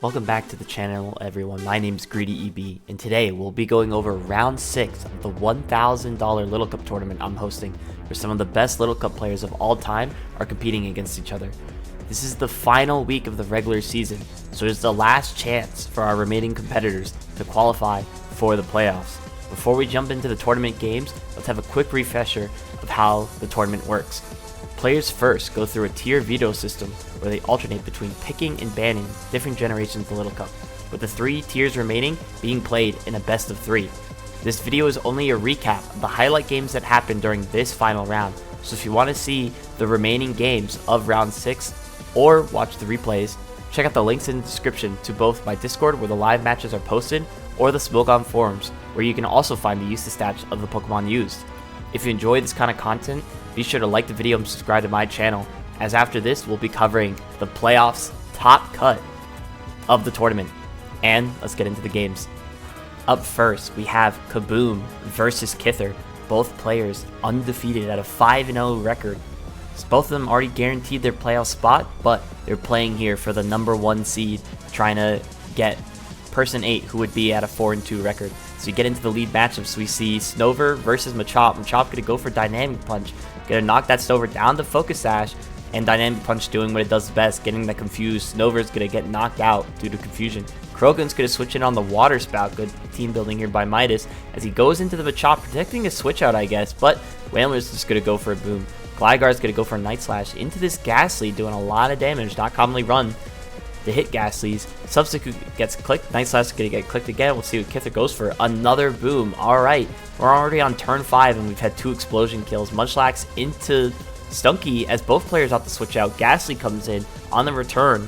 Welcome back to the channel, everyone. My name's GreedyEB, and today we'll be going over round 6 of the $1,000 Little Cup tournament I'm hosting, where some of the best Little Cup players of all time are competing against each other. This is the final week of the regular season, so it's the last chance for our remaining competitors to qualify for the playoffs. Before we jump into the tournament games, let's have a quick refresher of how the tournament works. Players first go through a tier veto system where they alternate between picking and banning different generations of the Little Cup, with the 3 tiers remaining being played in a best of 3. This video is only a recap of the highlight games that happened during this final round, so if you want to see the remaining games of round 6 or watch the replays, check out the links in the description to both my Discord where the live matches are posted or the Smogon forums where you can also find the usage stats of the Pokemon used. If you enjoy this kind of content, be sure to like the video and subscribe to my channel, as after this we'll be covering the playoffs top cut of the tournament. And let's get into the games. Up first we have Kaboom versus Kither, both players undefeated at a 5-0 record. So both of them already guaranteed their playoff spot, but they're playing here for the number 1 seed, trying to get person 8 who would be at a 4-2 record. So you get into the lead matchups. We see Snover versus Machop. Machop gonna go for Dynamic Punch, gonna knock that Snover down to Focus Sash, and Dynamic Punch doing what it does best, getting that confused. Snover's gonna get knocked out due to confusion. Krogan's gonna switch in on the Water Spout. Good team building here by Midas as he goes into the Machop, protecting a switch out, I guess, but Whaler's just gonna go for a Boom. Gligar's gonna go for a Night Slash into this Ghastly, doing a lot of damage, not commonly run to hit Ghastlies. Substitute gets clicked. Night Slash is going to get clicked again. We'll see what Kither goes for. Another Boom. Alright, we're already on turn 5 and we've had 2 explosion kills. Munchlax into Stunky as both players opt to switch out. Ghastly comes in on the return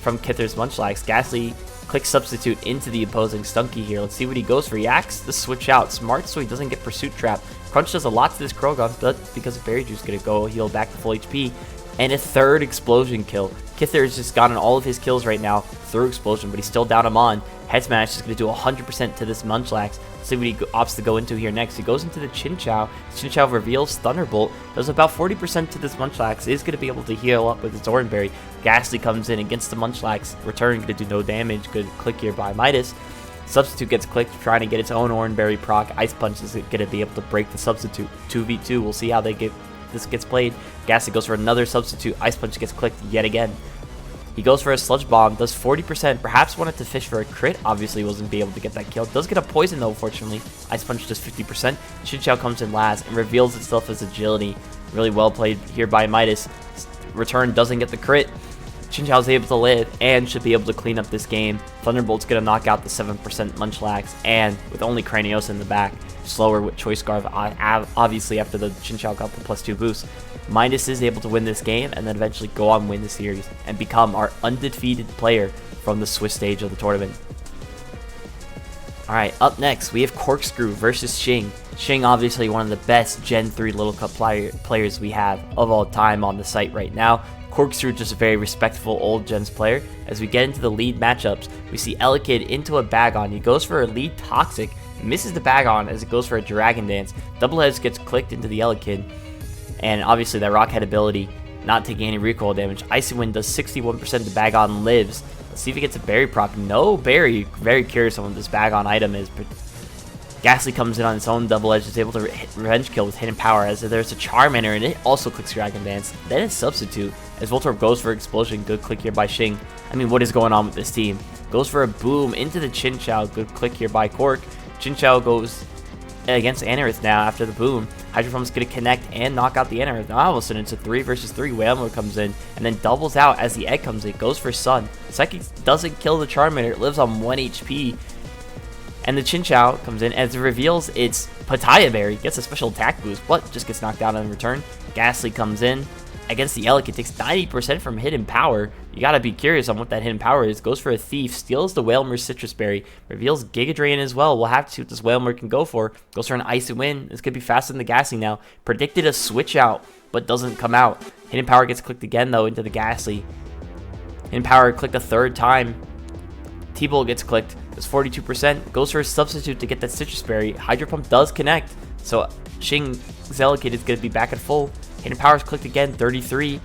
from Kither's Munchlax. Ghastly clicks Substitute into the opposing Stunky here. Let's see what he goes for. He acts the switch out. Smart so he doesn't get Pursuit Trap. Crunch does a lot to this Krogan, but because of Berry Juice, going to go heal back to full HP. And a 3rd explosion kill. Kither has just gotten all of his kills right now through explosion, but he's still down him on. Head Smash is going to do 100% to this Munchlax. Let's see what he opts to go into here next. He goes into the Chinchou. Chinchou reveals Thunderbolt. Does about 40% to this Munchlax. Is going to be able to heal up with his Oranberry. Ghastly comes in against the Munchlax. Return going to do no damage. Good click here by Midas. Substitute gets clicked, trying to get its own Oranberry proc. Ice Punch is going to be able to break the Substitute. 2v2. We'll see how this gets played. Ghastly goes for another Substitute. Ice Punch gets clicked yet again. He goes for a Sludge Bomb, does 40%, perhaps wanted to fish for a crit, obviously wasn't be able to get that kill. Does get a poison though, fortunately. Ice Punch does 50%. Chinchou comes in last and reveals itself as Agility. Really well played here by Midas. Return doesn't get the crit. Chinchou is able to live and should be able to clean up this game. Thunderbolt's going to knock out the 7% Munchlax, and with only Craniosa in the back, slower with Choice Scarf, obviously after the Chinchou got the +2 boost. Midas is able to win this game and then eventually go on win the series and become our undefeated player from the Swiss stage of the tournament. Alright, up next we have Corkscrew versus Shing. Shing obviously one of the best Gen 3 Little Cup players we have of all time on the site right now. Corkscrew just a very respectful old gens player. As we get into the lead matchups, we see Elekid into a Bagon. He goes for a lead Toxic, misses the Bagon as it goes for a Dragon Dance. Double Edge gets clicked into the Elekid, and obviously that Rock Head ability not taking any recoil damage. Icy Wind does 61%, the Bagon lives. Let's see if he gets a Berry proc. No Berry. Very curious on what this Bagon item is, but Ghastly comes in on its own. Double Edge is able to revenge kill with Hidden Power as there's a Charmander and it also clicks Dragon Dance. Then it's Substitute as Voltorb goes for Explosion. Good click here by Shing. I mean, what is going on with this team? Goes for a Boom into the Chinchou. Good click here by Cork. Chinchou goes against Anorith now after the Boom. Hydro Pump's going to connect and knock out the Anorith. Now all of a sudden it's a 3 versus 3. Whalmer comes in and then doubles out as the Egg comes in. Goes for Sun. Psychic doesn't kill the Charmander. It lives on 1 HP. And the Chinchou comes in as it reveals its Pataya Berry. Gets a special attack boost, but just gets knocked out in return. Ghastly comes in against the Elekid. Takes 90% from Hidden Power. You gotta be curious on what that Hidden Power is. Goes for a Thief. Steals the Whalmer's Citrus Berry. Reveals Giga Drain as well. We'll have to see what this Whalmer can go for. Goes for an Icy Wind. This could be faster than the Ghastly now. Predicted a switch out, but doesn't come out. Hidden Power gets clicked again, though, into the Ghastly. Hidden Power clicked a 3rd time. T-Bolt gets clicked. It's 42%. Goes for a Substitute to get that Citrus Berry. Hydro Pump does connect. So Shing's Elekid is going to be back at full. Hidden Power's clicked again. 33.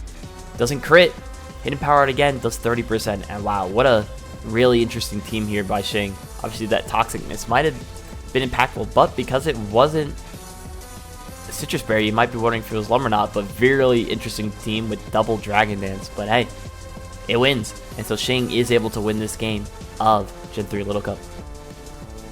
Doesn't crit. Hidden Power Out again, does 30%. And wow, what a really interesting team here by Shing. Obviously that Toxicness might have been impactful, but because it wasn't Citrus Berry, you might be wondering if it was Lumberknot, but really interesting team with double Dragon Dance. But hey, it wins. And so Shing is able to win this game of Gen 3 Little Cup.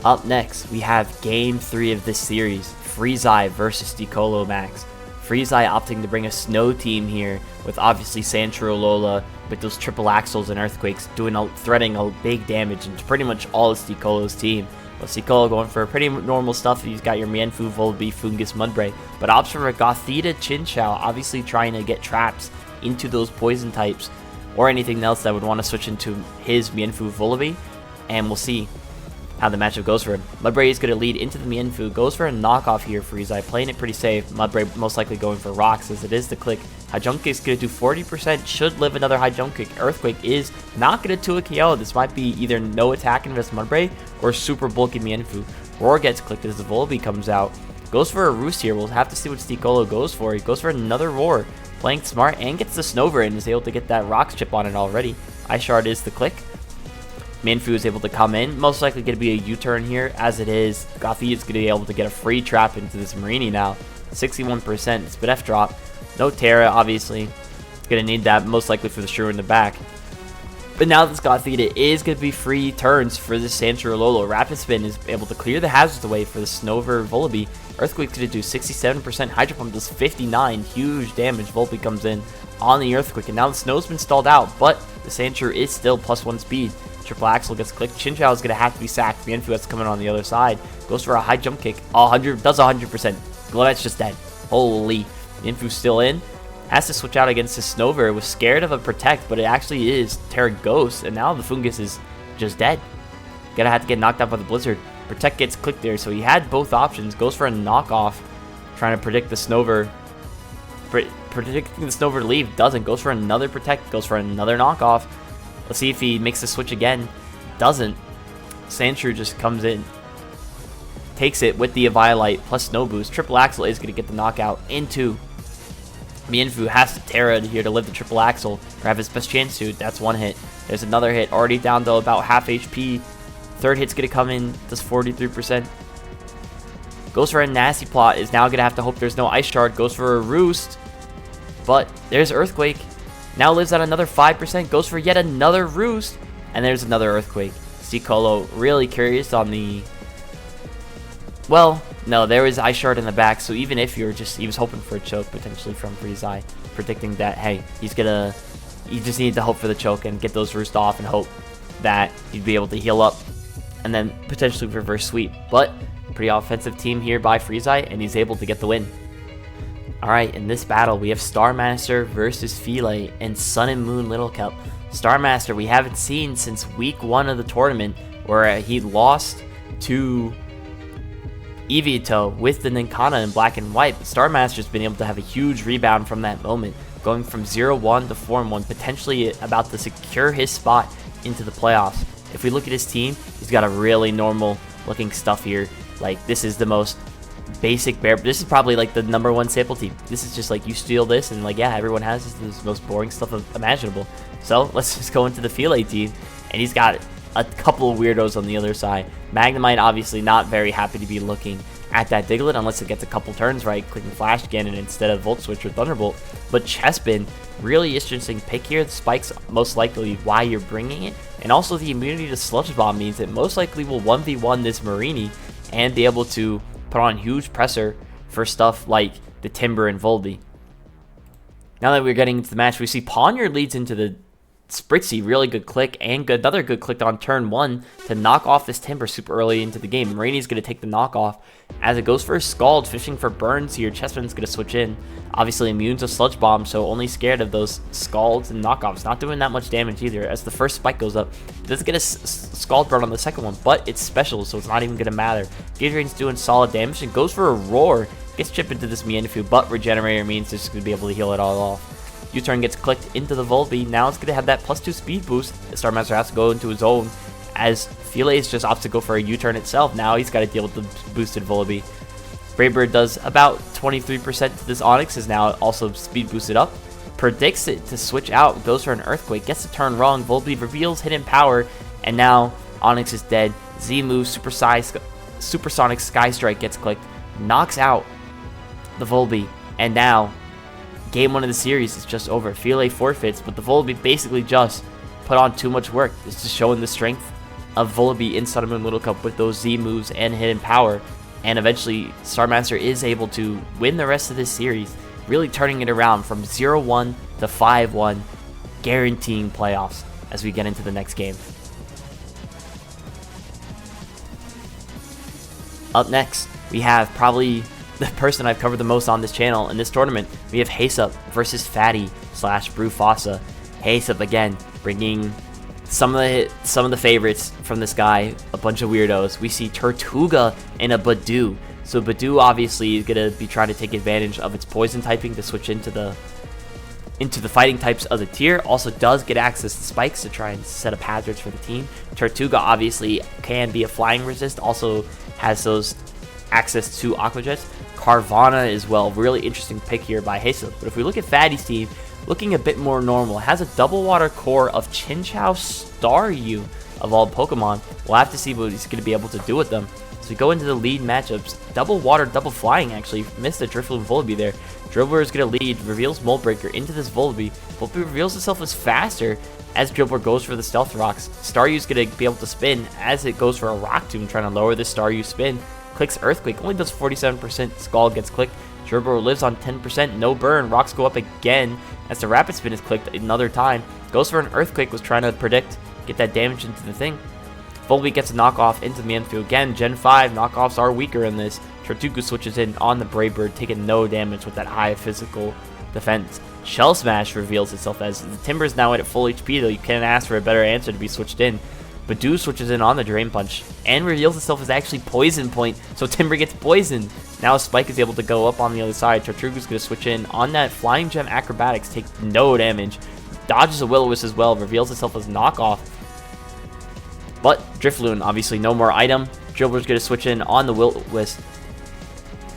Up next, we have Game 3 of this series, Freezeye versus Sticolo Max. Freezeye opting to bring a snow team here with obviously Sandshrew Lola with those triple axles and earthquakes threading a big damage into pretty much all of Sticolo's team. Well, Sticolo going for pretty normal stuff. He's got your Mienfoo, Volbeat, Fungus, Mudbray, but opts for a Gothita Chinchou, obviously trying to get traps into those poison types or anything else that would want to switch into his Mienfoo, Volbeat, and we'll see how the matchup goes for him. Mudbray is going to lead into the Mienfoo, goes for a knockoff here for Freezeye, playing it pretty safe. Mudbray most likely going for rocks as it is the click. High Jump Kick is going to do 40%, should live another High Jump Kick. Earthquake is not going to 2 KO. This might be either no attack invest Mudbray or super bulky Mienfoo. Roar gets clicked as the Volbeat comes out. Goes for a Roost here. We'll have to see what Sticolo goes for. He goes for another Roar, playing smart and gets the Snover and is able to get that Rocks chip on it already. Ice Shard is the click. Mienfoo is able to come in, most likely going to be a U-turn here, as it is. Gothita is going to be able to get a free trap into this Marini now. 61% Spit F drop. No Terra, obviously. Going to need that most likely for the Shrew in the back. But now this Gothita is going to be free turns for this Sandshrew Lolo. Rapid Spin is able to clear the hazards away for the Snover Volbeat. Earthquake's going to do 67%. Hydro Pump does 59. Huge damage. Volbeat comes in on the Earthquake. And now the Snow's been stalled out, but the Sandshrew is still +1 speed. Triple Axle gets clicked. Chinchou is going to have to be sacked. Mienfoo has to come in on the other side. Goes for a High Jump Kick. 100, does 100%. Glowet's just dead. Holy. Mienfoo's still in. Has to switch out against the Snover. Was scared of a Protect, but it actually is Terra Ghost. And now the Fungus is just dead. Gonna have to get knocked out by the Blizzard. Protect gets clicked there, so he had both options. Goes for a knockoff. Trying to predict the Snover. Predicting the Snover to leave. Doesn't. Goes for another Protect. Goes for another knockoff. Let's see if he makes the switch again. Doesn't. Sandshrew just comes in. Takes it with the Eviolite plus Snow Boost. Triple Axle is going to get the knockout into Mienfoo. Has to Terra here to live the Triple Axle or have his best chance to. That's one hit. There's another hit. Already down to about half HP. Third hit's going to come in. Does 43%. Goes for a Nasty Plot. Is now going to have to hope there's no Ice Shard. Goes for a Roost. But there's Earthquake. Now lives at another 5%, goes for yet another Roost, and there's another Earthquake. Sticolo really curious on the... Well, no, there was Ice Shard in the back, so even if you're just... He was hoping for a choke, potentially, from Freezeye, predicting that, hey, he's gonna... You just need to hope for the choke and get those Roost off and hope that he'd be able to heal up and then potentially reverse sweep. But, pretty offensive team here by Freezeye, and he's able to get the win. Alright, in this battle, we have Starmaster versus Philae and Sun and Moon Little Cup. Starmaster, we haven't seen since week 1 of the tournament, where he lost to Eevito with the Nincana in black and white. But Starmaster's been able to have a huge rebound from that moment, going from 0-1 to 4-1, potentially about to secure his spot into the playoffs. If we look at his team, he's got a really normal looking stuff here. Like, this is the most basic bear. This is probably like the #1 sample team. This is just like you steal this and like, yeah, everyone has this. This is the most boring stuff imaginable. So let's just go into the Philae team, and he's got a couple of weirdos on the other side. Magnemite obviously not very happy to be looking at that Diglett unless it gets a couple turns right, clicking Flash Cannon instead of Volt Switch or Thunderbolt. But Chespin, really interesting pick here. The spike's most likely why you're bringing it, and also the immunity to Sludge Bomb means it most likely will 1v1 this Marini and be able to put on huge pressure for stuff like the Timber and Volbeat. Now that we're getting into the match, we see Pawniard leads into the Spritzy, really good click, and another good click on turn 1 to knock off this Timber super early into the game. Marini's going to take the knockoff as it goes for a Scald, fishing for burns here. Chespin's going to switch in. Obviously immune to Sludge Bomb, so only scared of those Scalds and knockoffs. Not doing that much damage either as the first spike goes up. It doesn't get a Scald burn on the second one, but it's special, so it's not even going to matter. Gatoraine's doing solid damage and goes for a Roar. Gets chipped into this Mienfoo, but Regenerator means it's just going to be able to heal it all off. U-turn gets clicked into the Volbeat. Now it's going to have that +2 speed boost. The Starmaster has to go into his own as Philae just opts to go for a U-turn itself. Now he's got to deal with the boosted Volbeat. Braybird does about 23% to this Onix, is now also speed boosted up. predicts it to switch out, goes for an Earthquake, gets the turn wrong. Volbeat reveals hidden power, and now Onix is dead. Z moves, Supersonic Sky Strike gets clicked, knocks out the Volbeat, and now game 1 of the series is just over. File forfeits, but the Volbeat basically just put on too much work. It's just showing the strength of Volbeat in Sun and Moon Little Cup with those Z moves and hidden power, and eventually Starmaster is able to win the rest of this series, really turning it around from 0-1 to 5-1, guaranteeing playoffs as we get into the next game. Up next, we have probably the person I've covered the most on this channel in this tournament. We have Hazup versus Fatty / Brufasa. Hazup again bringing some of the favorites from this guy, a bunch of weirdos. We see Tortuga and a Badoo. So Badoo obviously is going to be trying to take advantage of its poison typing to switch into the fighting types of the tier. Also does get access to spikes to try and set up hazards for the team. Tortuga obviously can be a flying resist, also has those access to Aqua Jets. Carvanha as well, really interesting pick here by Hazup. But if we look at Fatty's team, looking a bit more normal, has a double water core of Chinchou, Staryu of all Pokemon. We'll have to see what he's going to be able to do with them. So we go into the lead matchups. Double water, double flying actually. Missed the Drifloon Volbeat there. Dribbler is going to lead, reveals Mold Breaker into this Volbeat. Volbeat reveals itself as faster as Dribbler goes for the Stealth Rocks. Staryu is going to be able to spin as it goes for a Rock Tomb, trying to lower this Staryu spin. Clicks Earthquake, only does 47%. Skull gets clicked. Dribbler lives on 10%. No burn. Rocks go up again as the Rapid Spin is clicked another time. Goes for an Earthquake, was trying to predict, get that damage into the thing. Volbeat gets a knockoff into the Mienfoo. Again, Gen 5 knockoffs are weaker in this. Tortuga switches in on the Brave Bird, taking no damage with that high physical defense. Shell Smash reveals itself as the Timber's now at full HP, though you can't ask for a better answer to be switched in. Badoo switches in on the Drain Punch and reveals itself as actually Poison Point, so Timber gets poisoned. Now Spike is able to go up on the other side. Tortuga's going to switch in on that Flying Gem Acrobatics, take no damage. Dodges a Will-O-Wisp as well, reveals itself as knockoff. But Drifloon, obviously no more item. Dribbler's going to switch in on the Will-O-Wisp.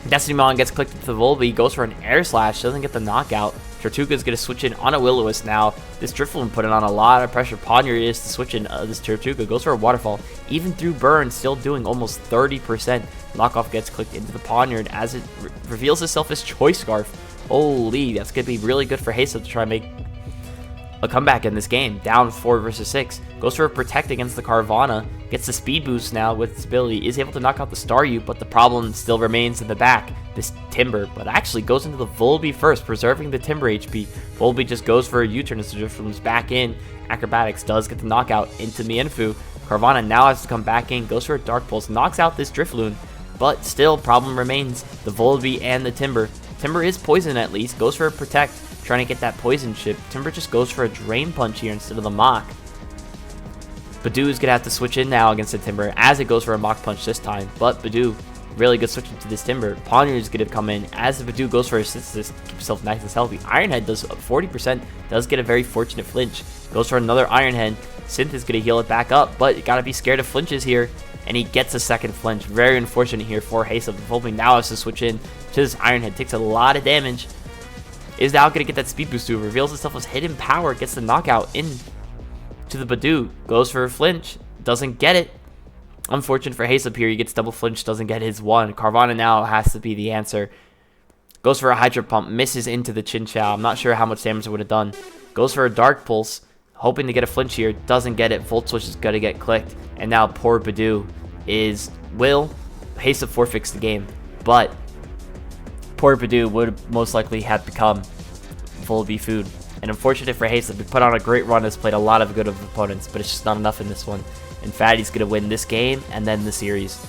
Destiny Mon gets clicked into the Volbeat, goes for an Air Slash, doesn't get the knockout. Tortuga's going to switch in on a Will-O-Wisp now. This Drifloon putting on a lot of pressure. Ponyard is to switch in. This Tortuga goes for a Waterfall. Even through burn, still doing almost 30%. Knockoff gets clicked into the Ponyard as it reveals itself as Choice Scarf. Holy, that's going to be really good for Hazup to try and make a comeback in this game. Down 4 versus 6. Goes for a Protect against the Carvanha. Gets the speed boost now with its ability. Is able to knock out the Staryu, but the problem still remains in the back. This Timber, but actually goes into the Volbeat first, preserving the Timber HP. Volbeat just goes for a U-turn as the Drifloon's back in. Acrobatics does get the knockout into Mienfoo. Carvanha now has to come back in, goes for a Dark Pulse, knocks out this Drifloon, but still problem remains. The Volbeat and the Timber. Timber is poison at least, goes for a Protect, trying to get that poison chip. Timber just goes for a Drain Punch here instead of the Mach. Badoo is going to have to switch in now against the Timber as it goes for a Mach Punch this time, but Badoo, really good switch into this Timber. Ponyard is going to come in as the Badoo goes for a Assist, keep himself nice and healthy. Ironhead does 40%, does get a very fortunate flinch. Goes for another Ironhead. Synth is going to heal it back up, but you got to be scared of flinches here, and he gets a second flinch. Very unfortunate here for Hazup. Volbeat now has to switch in to this Ironhead. Takes a lot of damage. Is now going to get that speed boost too. Reveals itself as Hidden Power. Gets the knockout in to the Badoo. Goes for a flinch. Doesn't get it. Unfortunate for Hazup here. He gets double flinch. Doesn't get his one. Carvanha now has to be the answer. Goes for a Hydro Pump. Misses into the Chinchou. I'm not sure how much damage it would have done. Goes for a Dark Pulse. Hoping to get a flinch here. Doesn't get it. Volt Switch is going to get clicked. And now poor Badoo will Hazup forfeits the game. But poor Badoo would most likely have become Volbeat food. And unfortunate for Hazup, he put on a great run, has played a lot of good opponents, but it's just not enough in this one. And Fatty's going to win this game and then the series.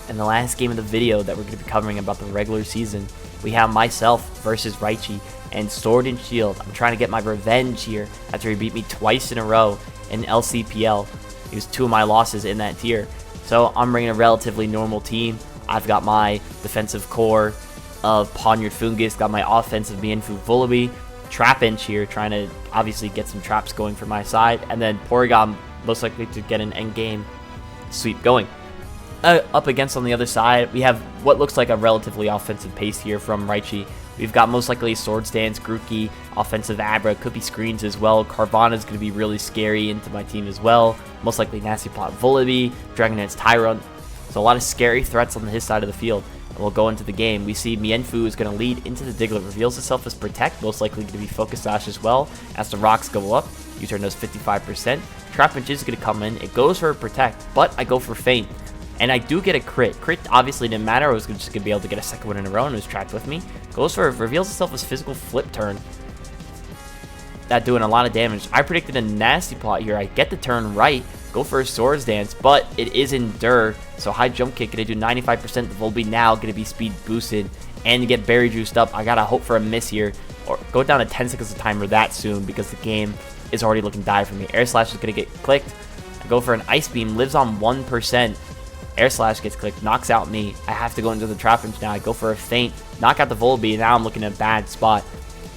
And the last game of the video that we're going to be covering about the regular season, we have myself versus Raichi and Sword and Shield. I'm trying to get my revenge here after he beat me twice in a row in LCPL. It was 2 of my losses in that tier. So I'm bringing a relatively normal team. I've got my defensive core of Ponyard Fungus, got my offensive Mienfoo Volbeat, Trapinch here, trying to obviously get some traps going for my side, and then Porygon most likely to get an endgame sweep going. Up against on the other side, we have what looks like a relatively offensive pace here from Raichi. We've got most likely Swords Dance, Grookey, offensive Abra, could be Screens as well. Carvana's going to be really scary into my team as well. Most likely Nasty Plot, Volibee, Dragonette's Tyrant. So a lot of scary threats on his side of the field. And we'll go into the game. We see Mienfoo is going to lead into the Diglett, reveals itself as Protect, most likely going to be Focus Sash as well. As the rocks go up, U-turn does 55%. Trapinch is going to come in. It goes for a Protect, but I go for Feint. And I do get a crit. Crit obviously didn't matter. I was just going to be able to get a second one in a row, and it was trapped with me. Goes for it, reveals itself as Physical Flip Turn. That doing a lot of damage. I predicted a Nasty Plot here. I get the turn right. Go for a Swords Dance, but it is Endure. So High Jump Kick, going to do 95%. The Volibee now going to be speed boosted and get Berry Juiced up. I got to hope for a miss here, or go down to 10 seconds of timer that soon, because the game is already looking dire for me. Air Slash is going to get clicked. I go for an Ice Beam, lives on 1%. Air Slash gets clicked, knocks out me. I have to go into the Trapinch now. I go for a Feint, knock out the Volibee, and now I'm looking at a bad spot.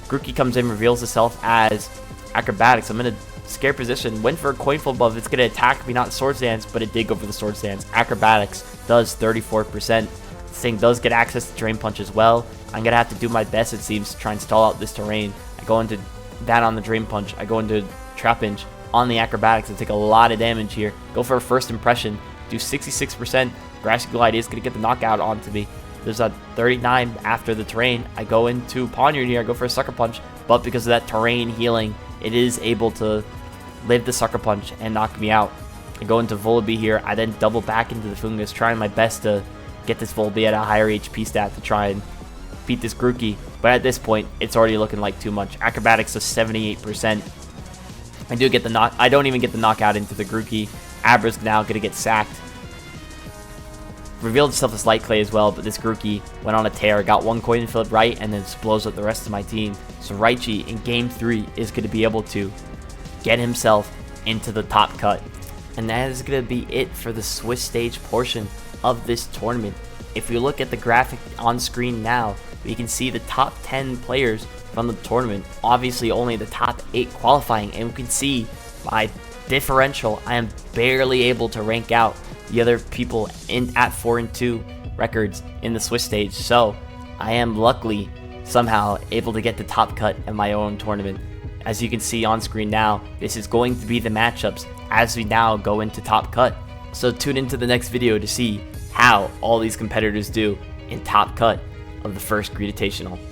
Grookey comes in, reveals itself as Acrobatics. I'm in a scared position. Went for a Coin Flip above. It's going to attack me, not Swords Dance, but it did go for the Swords Dance. Acrobatics does 34%. This thing does get access to Drain Punch as well. I'm going to have to do my best, it seems, to try and stall out this terrain. I go into that on the Drain Punch. I go into Trapinch on the Acrobatics and take a lot of damage here. Go for a First Impression. Do 66%. Grassy Glide is going to get the knockout onto me. There's a 39 after the terrain. I go into Pawniard here. I go for a Sucker Punch, but because of that terrain healing, it is able to live the Sucker Punch and knock me out. I go into Volibee here. I then double back into the Fungus, trying my best to get this Volibee at a higher HP stat to try and beat this Grookey. But at this point, it's already looking like too much. Acrobatics is 78%. I do get the knock. I don't even get the knockout into the Grookey. Abra's now going to get sacked. Revealed itself as Light Clay as well, but this Grookey went on a tear. Got one Coin Flip right, and then just blows up the rest of my team. So Raichi in Game 3 is going to be able to get himself into the top cut. And that is going to be it for the Swiss stage portion of this tournament. If we look at the graphic on screen now, we can see the top 10 players from the tournament. Obviously only the top 8 qualifying, and we can see my differential. I am barely able to rank out the other people at 4-2 records in the Swiss stage. So I am luckily somehow able to get the top cut in my own tournament. As you can see on screen now, this is going to be the matchups as we now go into top cut. So tune into the next video to see how all these competitors do in top cut of the first Greeditational.